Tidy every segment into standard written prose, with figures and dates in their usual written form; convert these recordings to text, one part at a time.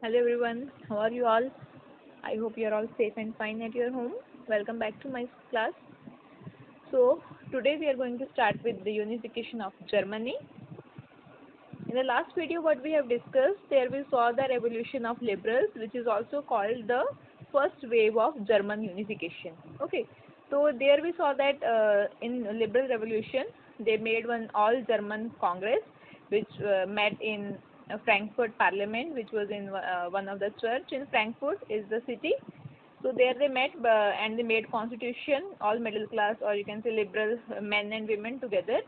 Hello everyone, how are you all? I hope you are all safe and fine at your home. Welcome back to my class. So, today we are going to start with the unification of Germany. In the last video, what we have discussed, there we saw the revolution of liberals, which is also called the first wave of German unification. Okay, so there we saw that in liberal revolution, they made one all German Congress, which met in Frankfurt Parliament, which was in one of the church in Frankfurt is the city. So there they met and they made constitution, all middle class or you can say liberal men and women together.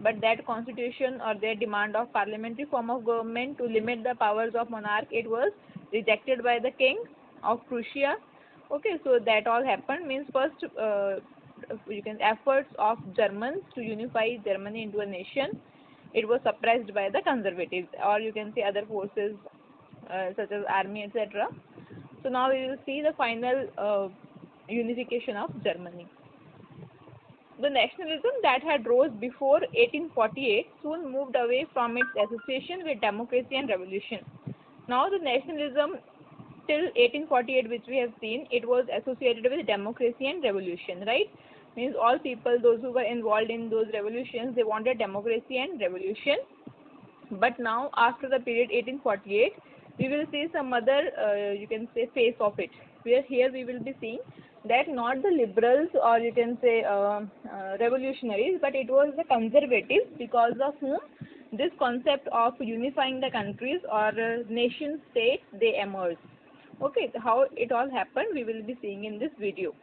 But that constitution or their demand of parliamentary form of government to limit the powers of monarch, it was rejected by the king of Prussia. Okay, so that all happened means first you can efforts of Germans to unify Germany into a nation. It was suppressed by the conservatives or you can say other forces such as army etc. So now we will see the final unification of Germany. The nationalism that had rose before 1848 soon moved away from its association with democracy and revolution. Now the nationalism till 1848 which we have seen, it was associated with democracy and revolution, right? Means all people, those who were involved in those revolutions, they wanted democracy and revolution. But now after the period 1848, we will see some other you can say face of it, where here we will be seeing that not the liberals or you can say revolutionaries, but it was the conservatives because of whom this concept of unifying the countries or nation states they emerged. Okay, so how it all happened we will be seeing in this video.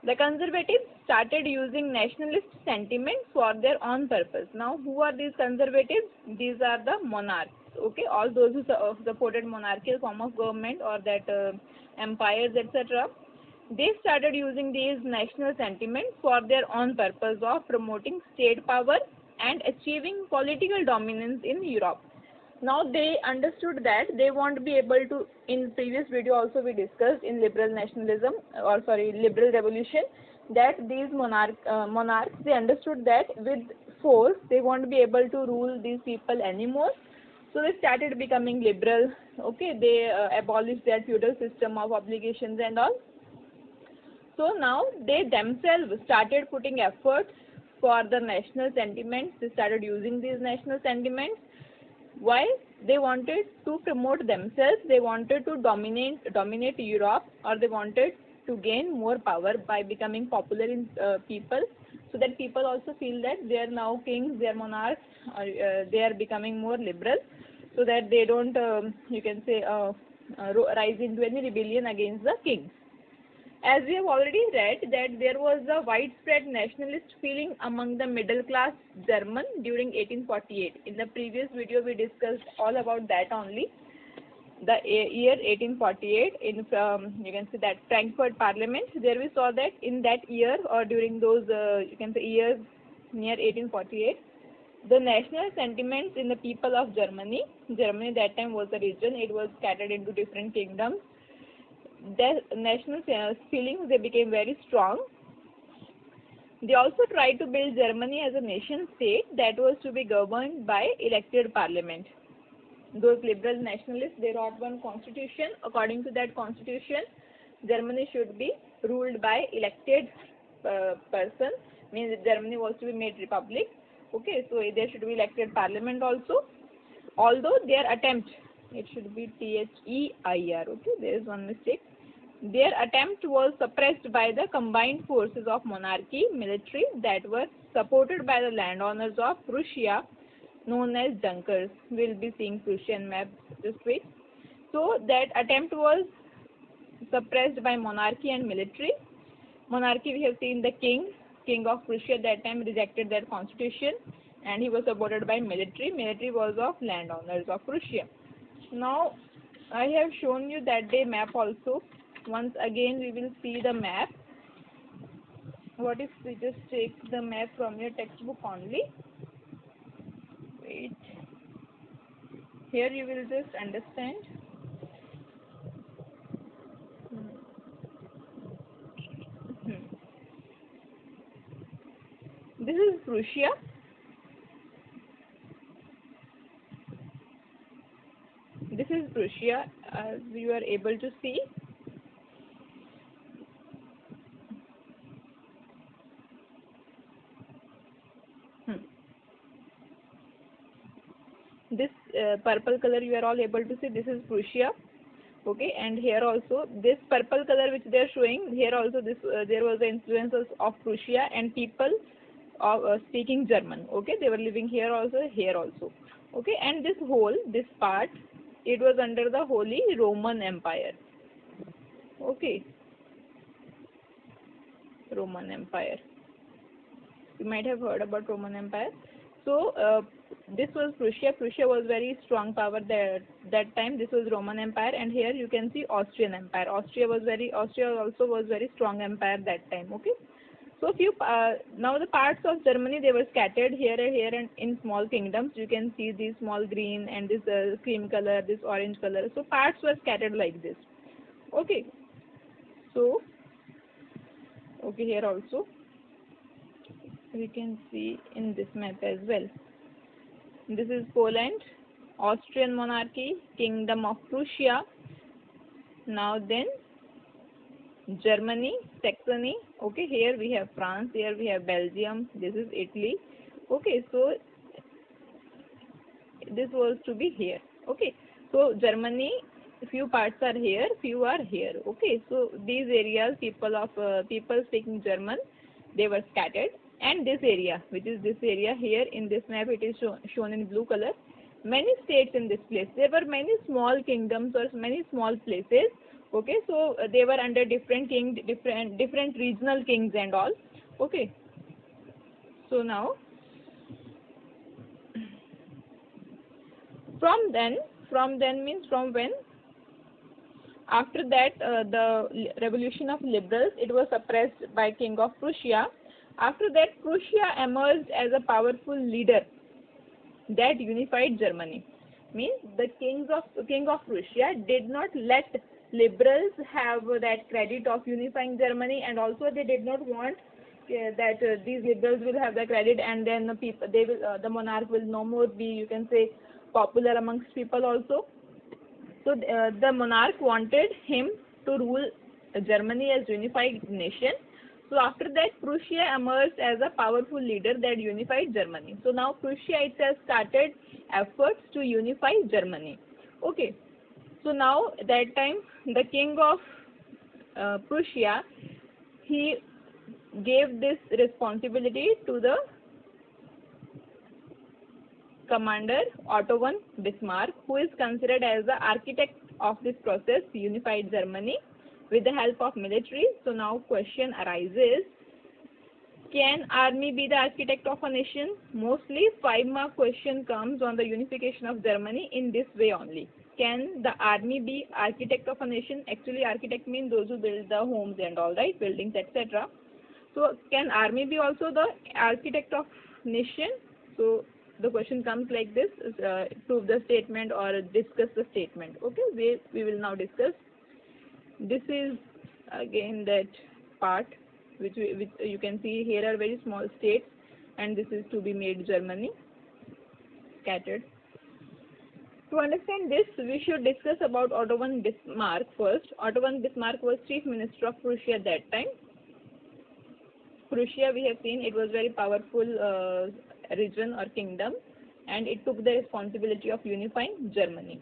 The conservatives started using nationalist sentiments for their own purpose. Now, who are these conservatives? These are the monarchs. Okay, all those who supported monarchical form of government or that empires, etc. They started using these national sentiments for their own purpose of promoting state power and achieving political dominance in Europe. Now they understood that they won't be able to, in previous video also we discussed in liberal nationalism or sorry liberal revolution, that these monarchs they understood that with force they won't be able to rule these people anymore. So they started becoming liberal. Okay, they abolished their feudal system of obligations and all. So now they themselves started putting efforts for the national sentiments. They started using these national sentiments. Why? They wanted to promote themselves, they wanted to dominate Europe, or they wanted to gain more power by becoming popular in people, so that people also feel that they are now kings, they are monarchs, or they are becoming more liberal, so that they don't you can say rise into any rebellion against the king. As we have already read that there was a widespread nationalist feeling among the middle class German during 1848. In the previous video we discussed all about that only. The year 1848 in you can say that Frankfurt Parliament, there we saw that in that year or during those you can say years near 1848, the national sentiments in the people of Germany that time was a region, it was scattered into different kingdoms. Their national feelings they became very strong. They also tried to build Germany as a nation state that was to be governed by elected parliament. Those liberal nationalists they wrote one constitution. According to that constitution, Germany should be ruled by elected person. Means Germany was to be made republic. Okay, so there should be elected parliament also. Although their attempt, it should be THEIR. Okay, there is one mistake. Their attempt was suppressed by the combined forces of monarchy, military that were supported by the landowners of Prussia, known as Junkers. We will be seeing Prussian map just wait. So that attempt was suppressed by monarchy and military. Monarchy we have seen the king of Prussia that time rejected that constitution and he was supported by military. Military was of landowners of Prussia. Now I have shown you that day map also. Once again we will see the map. What if we just take the map from your textbook only? Wait. Here you will just understand. This is Prussia. This is Prussia, as you are able to see. This purple color you are all able to see, this is Prussia. Okay, and here also this purple color which they are showing, here also this there was the influences of Prussia and people of speaking German. Okay, they were living here also, here also. Okay, and this part, it was under the Holy Roman Empire. Okay, Roman Empire. You might have heard about Roman Empire. So this was Prussia. Prussia was very strong power there that time. This was Roman Empire, and here you can see Austrian Empire. Austria also was very strong empire that time. Okay. So now the parts of Germany, they were scattered here and here and in small kingdoms. You can see these small green and this cream color, this orange color. So parts were scattered like this. Okay. So okay, here also we can see in this map as well. This is Poland, Austrian monarchy, Kingdom of Prussia. Now then Germany, Saxony. Okay, here we have France, here we have Belgium, this is Italy. Okay, so this was to be here. Okay, so Germany, few parts are here, few are here. Okay, so these areas, people speaking German, they were scattered. And this area, which is this area here in this map, it is shown in blue color. Many states in this place. There were many small kingdoms or many small places. Okay, so they were under different regional kings and all. Okay, so now from then means from when? After that, the revolution of liberals, it was suppressed by King of Prussia. After that, Prussia emerged as a powerful leader that unified Germany. Means the king of Prussia did not let liberals have that credit of unifying Germany, and also they did not want that these liberals will have the credit, and then the monarch will no more be, you can say, popular amongst people also. So the monarch wanted him to rule Germany as unified nation. So after that, Prussia emerged as a powerful leader that unified Germany. So now Prussia itself started efforts to unify Germany. Okay. So now that time the king of Prussia, he gave this responsibility to the commander Otto von Bismarck, who is considered as the architect of this process, unified Germany, with the help of military. So now question arises, can army be the architect of a nation? Mostly 5-mark question comes on the unification of Germany in this way only. Can the army be architect of a nation? Actually architect means those who build the homes and all, right, buildings, etc. So can army be also the architect of nation? So the question comes like this, prove the statement or discuss the statement. Okay, we will now discuss. This is again that part which you can see here are very small states, and this is to be made Germany scattered. To understand this, we should discuss about Otto von Bismarck first. Otto von Bismarck was chief minister of Prussia at that time. Prussia, we have seen, it was very powerful region or kingdom, and it took the responsibility of unifying Germany.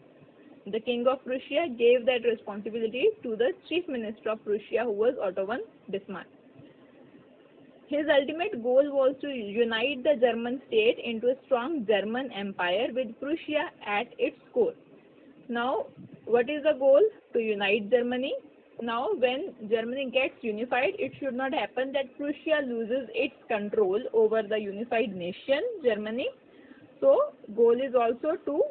The king of Prussia gave that responsibility to the chief minister of Prussia, who was Otto von Bismarck. His ultimate goal was to unite the German state into a strong German empire with Prussia at its core. Now, what is the goal? To unite Germany. Now, when Germany gets unified, it should not happen that Prussia loses its control over the unified nation, Germany. So, goal is also to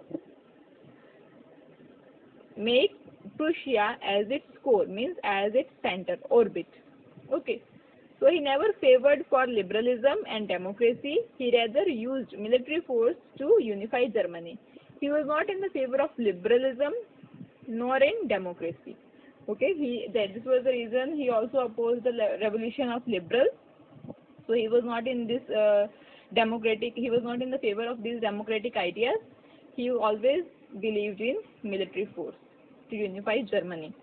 make Prussia as its core, means as its center, orbit. Okay. So he never favored for liberalism and democracy. He rather used military force to unify Germany. He was not in the favor of liberalism nor in democracy. Okay, this was the reason he also opposed the revolution of liberals. So he was not in this he was not in the favor of these democratic ideas. He always believed in military force to unify Germany.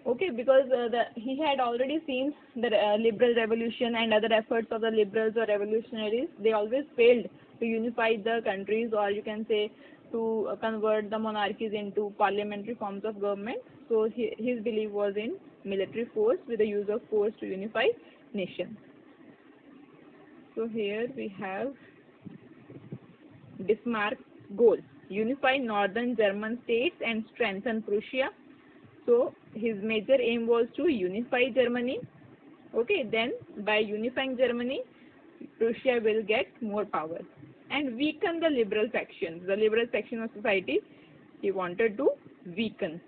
Okay, because he had already seen the liberal revolution and other efforts of the liberals or revolutionaries. They always failed to unify the countries, or you can say to convert the monarchies into parliamentary forms of government. So his belief was in military force, with the use of force to unify nations. So here we have Bismarck's goal: unify northern German states and strengthen Prussia. So his major aim was to unify Germany. Okay, then by unifying Germany, Prussia will get more power and weaken the liberal faction. The liberal section of society he wanted to weaken.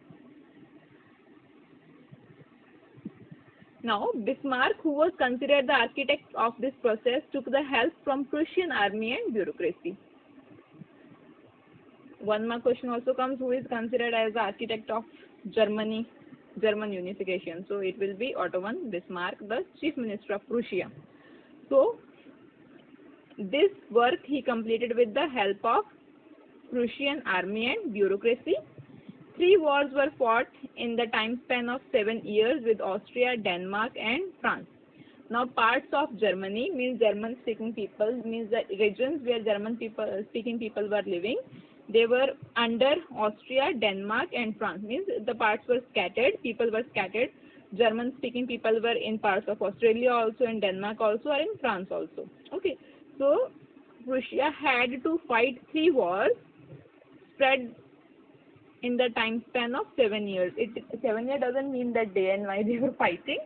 Now, Bismarck, who was considered the architect of this process, took the help from Prussian army and bureaucracy. One more question also comes: who is considered as the architect of German unification? So it will be Otto von Bismarck, the chief minister of Prussia. So this work he completed with the help of Prussian army and bureaucracy. 3 wars were fought in the time span of 7 years with Austria, Denmark and France. Now parts of Germany, means German speaking people, means the regions where German speaking people were living, they were under Austria, Denmark and France. Means the parts were scattered, people were scattered. German speaking people were in parts of Australia also, in Denmark also, or in France also. Okay, so Prussia had to fight 3 wars spread in the time span of 7 years. 7 years doesn't mean that day and night they were fighting,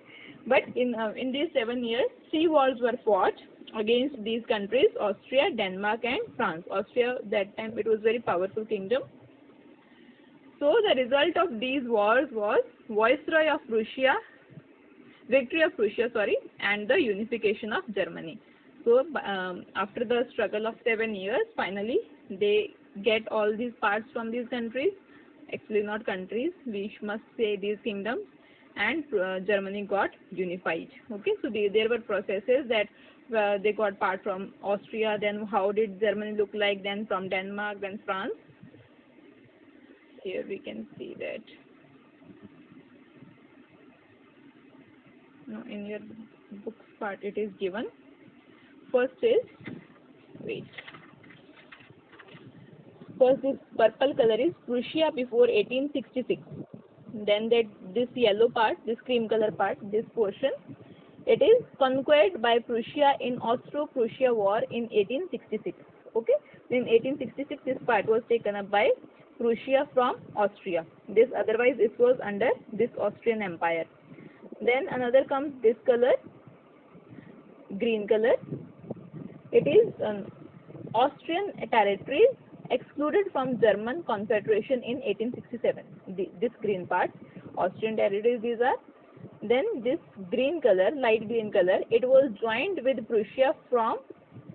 but in these 7 years, 3 wars were fought against these countries: Austria, Denmark and France. Austria, that time it was very powerful kingdom. So the result of these wars was Viceroy of Prussia, victory of Prussia, and the unification of Germany. So after the struggle of 7 years, finally they get all these parts from these countries. Actually not countries, we must say these kingdoms, and Germany got unified. Okay, so there were processes that they got part from Austria, then how did Germany look like, then from Denmark, then France. Here we can see that. Now in your books part it is given. First is, first this purple color is Prussia before 1866. Then this yellow part, this cream color part, this portion, it is conquered by Prussia in Austro-Prussia War in 1866. Okay, in 1866 this part was taken up by Prussia from Austria. This otherwise it was under this Austrian Empire. Then another comes this color, green color. It is Austrian territories excluded from German Confederation in 1867. This green part, Austrian territories these are. Then this green color, light green color, it was joined with Prussia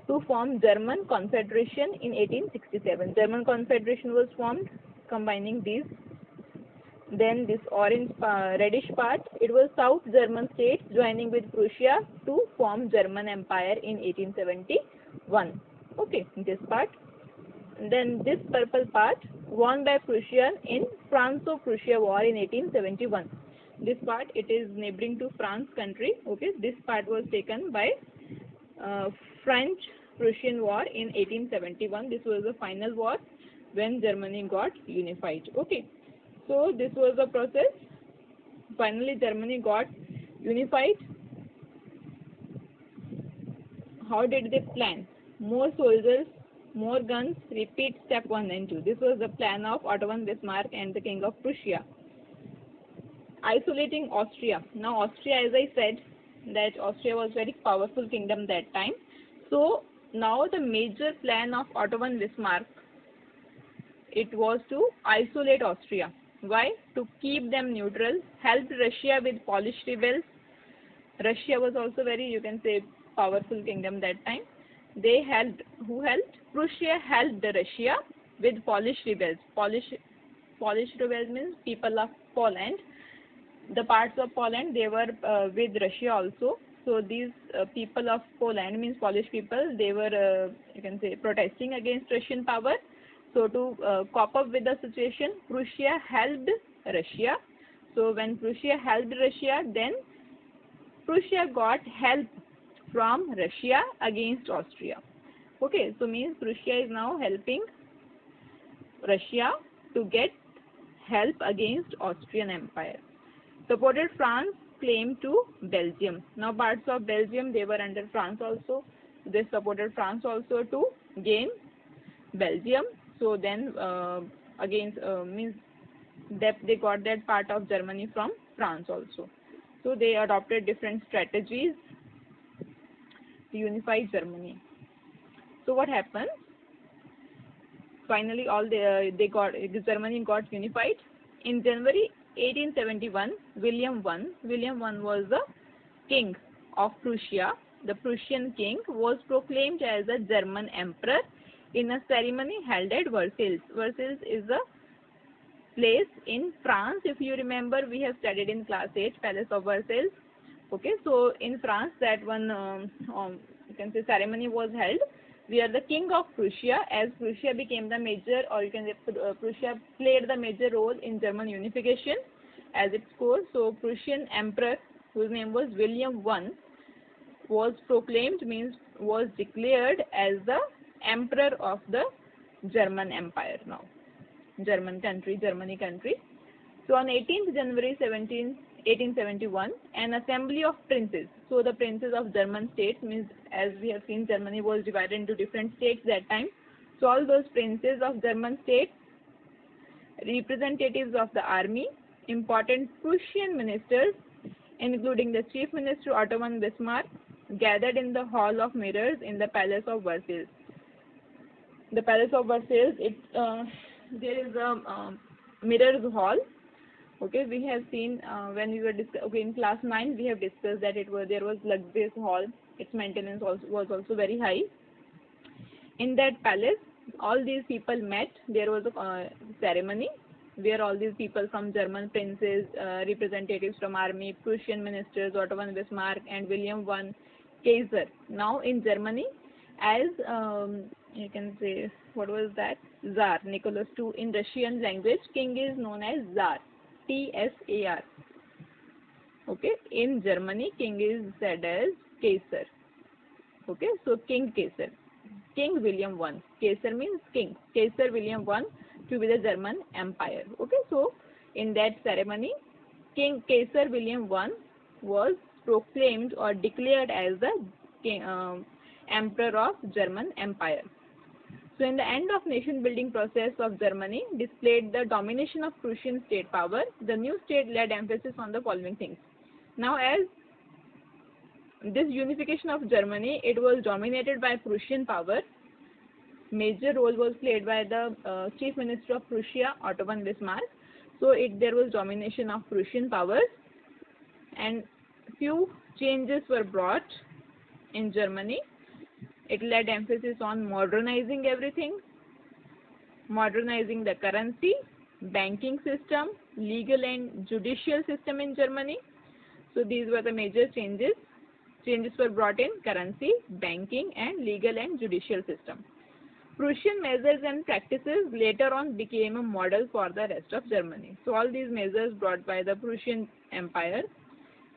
to form German Confederation in 1867. German Confederation was formed combining these. Then this orange reddish part, it was South German states joining with Prussia to form German Empire in 1871. Okay, this part. Then this purple part, won by Prussia in Franco-Prussian War in 1871. This part, it is neighboring to France country. Okay, this part was taken by French-Prussian War in 1871. This was the final war when Germany got unified. Okay, so this was the process. Finally, Germany got unified. How did they plan? More soldiers, more guns, repeat step 1 and 2. This was the plan of Otto von Bismarck and the King of Prussia. Isolating Austria. Now Austria, as I said, that Austria was very powerful kingdom that time. So now the major plan of Otto von Bismarck, it was to isolate Austria. Why? To keep them neutral, helped Russia with Polish rebels. Russia was also very, you can say, powerful kingdom that time. They helped. Who helped? Prussia helped Russia with Polish rebels. Polish rebels means people of Poland. The parts of Poland, they were with Russia also. So these people of Poland, means Polish people, they were, you can say, protesting against Russian power. So to cope up with the situation, Prussia helped Russia. So when Prussia helped Russia, then Prussia got help from Russia against Austria. Okay, so means Prussia is now helping Russia to get help against Austrian Empire. Supported France claim to Belgium. Now parts of Belgium, they were under France also. They supported France also to gain Belgium. So then against means that they got that part of Germany from France also. So they adopted different strategies to unify Germany. So what happened? Finally, Germany got unified. In January 1871, William I was the king of Prussia. The Prussian king was proclaimed as a German emperor in a ceremony held at Versailles. Versailles is a place in France. If you remember, we have studied in class 8, Palace of Versailles. Okay, so in France, that one you can say ceremony was held, where the king of Prussia, as Prussia became the major, or you can say Prussia played the major role in German unification as its core. So Prussian emperor, whose name was William I, was proclaimed, means was declared as the emperor of the German Empire now. Germany country. So on 18th January 1871, an assembly of princes. So the princes of German states, means as we have seen, Germany was divided into different states that time. So all those princes of German states, representatives of the army, important Prussian ministers, including the chief minister Otto von Bismarck, gathered in the Hall of Mirrors in the Palace of Versailles. The Palace of Versailles, there is a mirrors hall. Okay, we have seen when we were in class 9, we have discussed that there was luxurious hall. Its maintenance was also very high. In that palace, all these people met. There was a ceremony where all these people from German princes, representatives from army, Prussian ministers, Otto von Bismarck and William I, Kaiser. Now in Germany, as you can say, what was that? Tsar, Nicholas II. In Russian language, king is known as Tsar, T-S-A-R. Okay, in Germany, king is said as Kaiser. Okay, so King Kaiser. King William I. Kaiser means king. Kaiser William I to be the German Empire. Okay, so in that ceremony, King Kaiser William I was proclaimed or declared as the king, emperor of German Empire. So in the end of nation building process of Germany displayed the domination of Prussian state power, the new state laid emphasis on the following things. Now as this unification of Germany, it was dominated by Prussian power. Major role was played by the chief minister of Prussia, Otto von Bismarck. So there was domination of Prussian powers, and few changes were brought in Germany. It laid emphasis on modernizing everything, modernizing the currency, banking system, legal and judicial system in Germany. So these were the major changes. Changes were brought in currency, banking and legal and judicial system. Prussian measures and practices later on became a model for the rest of Germany. So all these measures brought by the Prussian Empire,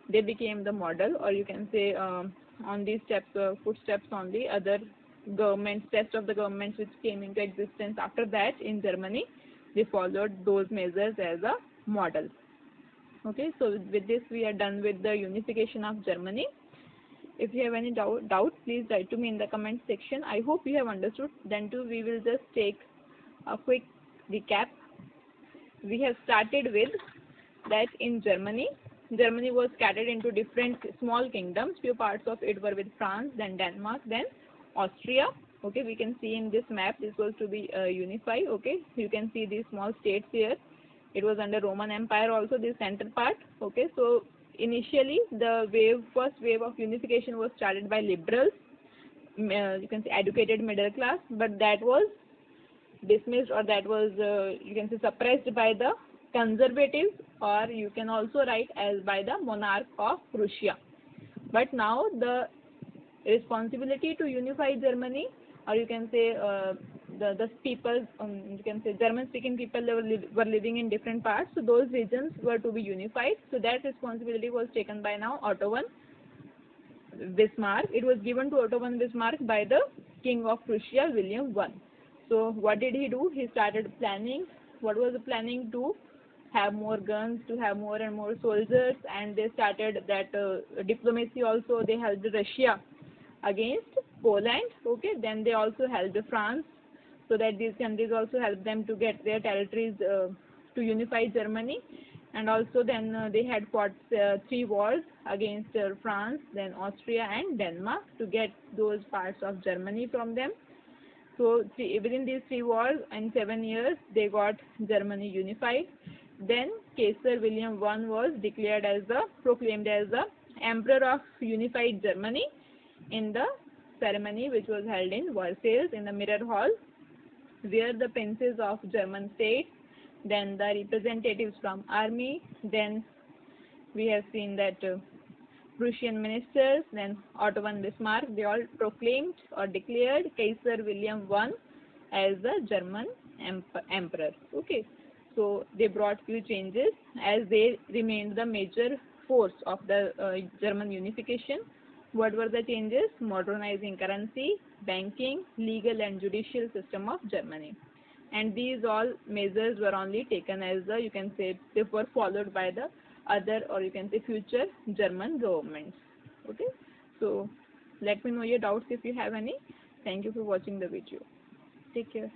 they became the model, or you can say on these steps, footsteps on the other governments, steps of the governments which came into existence after that in Germany. They followed those measures as a model. Okay, so with this we are done with the unification of Germany. If you have any doubt, please write to me in the comment section. I hope you have understood. Then too, we will just take a quick recap. We have started with that in Germany. Germany was scattered into different small kingdoms. Few parts of it were with France, then Denmark, then Austria. Okay, we can see in this map this was to be unified. Okay, you can see these small states here. It was under Roman Empire also, this center part. Okay, so initially the first wave of unification was started by liberals, you can say educated middle class, but that was dismissed, or that was you can say suppressed by the conservatives, or you can also write as by the monarch of Prussia. But now the responsibility to unify Germany, or you can say the people, you can say German speaking people, they were living in different parts, so those regions were to be unified. So that responsibility was taken by now Otto I Bismarck. It was given to Otto I Bismarck by the King of Prussia, William I. So what did he do? He started planning. What was the planning? To have more guns, to have more and more soldiers, and they started that diplomacy also. They helped Russia against Poland. Okay, then they also helped France, so that these countries also helped them to get their territories to unify Germany. And also then they had fought 3 wars against France, then Austria and Denmark, to get those parts of Germany from them. So within these 3 wars, in 7 years, they got Germany unified. Then Kaiser William I was declared as proclaimed as the Emperor of Unified Germany in the ceremony which was held in Versailles in the Mirror Hall, where the princes of German states, then the representatives from army, then we have seen that Prussian ministers, then Otto I Bismarck, they all proclaimed or declared Kaiser William I as the German emperor. Okay, so they brought few changes as they remained the major force of the German unification. What were the changes? Modernizing currency, banking, legal and judicial system of Germany. And these all measures were only taken as the, you can say, they were followed by the other, or you can say future German governments. Okay, so let me know your doubts if you have any. Thank you for watching the video. Take care.